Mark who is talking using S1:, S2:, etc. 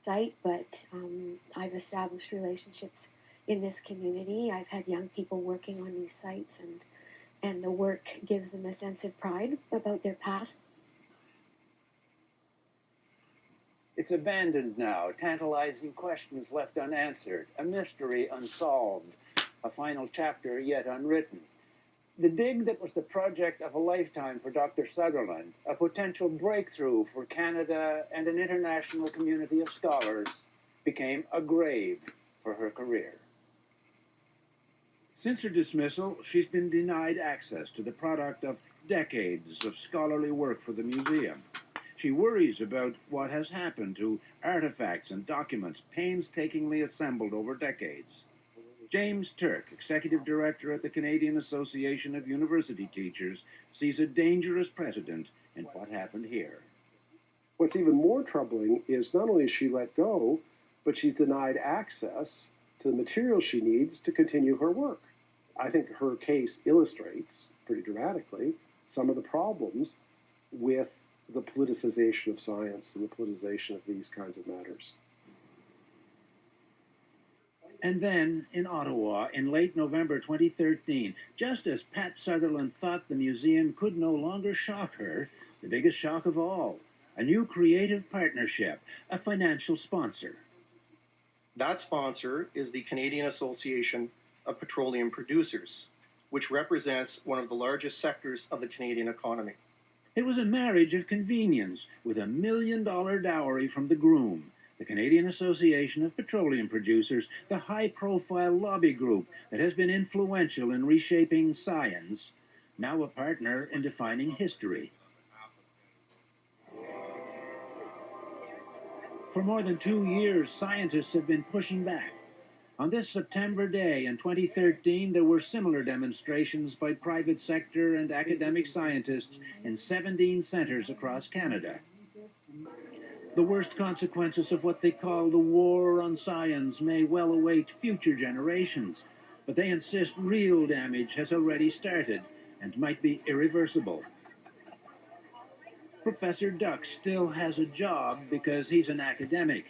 S1: site, but I've established relationships in this community. I've had young people working on these sites, and the work gives them a sense of pride about their past.
S2: It's abandoned now, tantalizing questions left unanswered, a mystery unsolved, a final chapter yet unwritten. The dig that was the project of a lifetime for Dr. Sutherland, a potential breakthrough for Canada and an international community of scholars, became a grave for her career. Since her dismissal, she's been denied access to the product of decades of scholarly work for the museum. She worries about what has happened to artifacts and documents painstakingly assembled over decades. James Turk, Executive Director at the Canadian Association of University Teachers, sees a dangerous precedent in what happened here.
S3: What's even more troubling is not only is she let go, but she's denied access to the material she needs to continue her work. I think her case illustrates, pretty dramatically, some of the problems with the politicization of science and the politicization of these kinds of matters.
S2: And then, in Ottawa, in late November 2013, just as Pat Sutherland thought the museum could no longer shock her, the biggest shock of all, a new creative partnership, a financial sponsor.
S4: That sponsor is the Canadian Association of Petroleum Producers, which represents one of the largest sectors of the Canadian economy.
S2: It was a marriage of convenience, with $1 million dowry from the groom. The Canadian Association of Petroleum Producers, the high-profile lobby group that has been influential in reshaping science, now a partner in defining history. For more than 2 years, scientists have been pushing back. On this September day in 2013, there were similar demonstrations by private sector and academic scientists in 17 centres across Canada. The worst consequences of what they call the war on science may well await future generations, but they insist real damage has already started and might be irreversible. Professor Duck still has a job because he's an academic.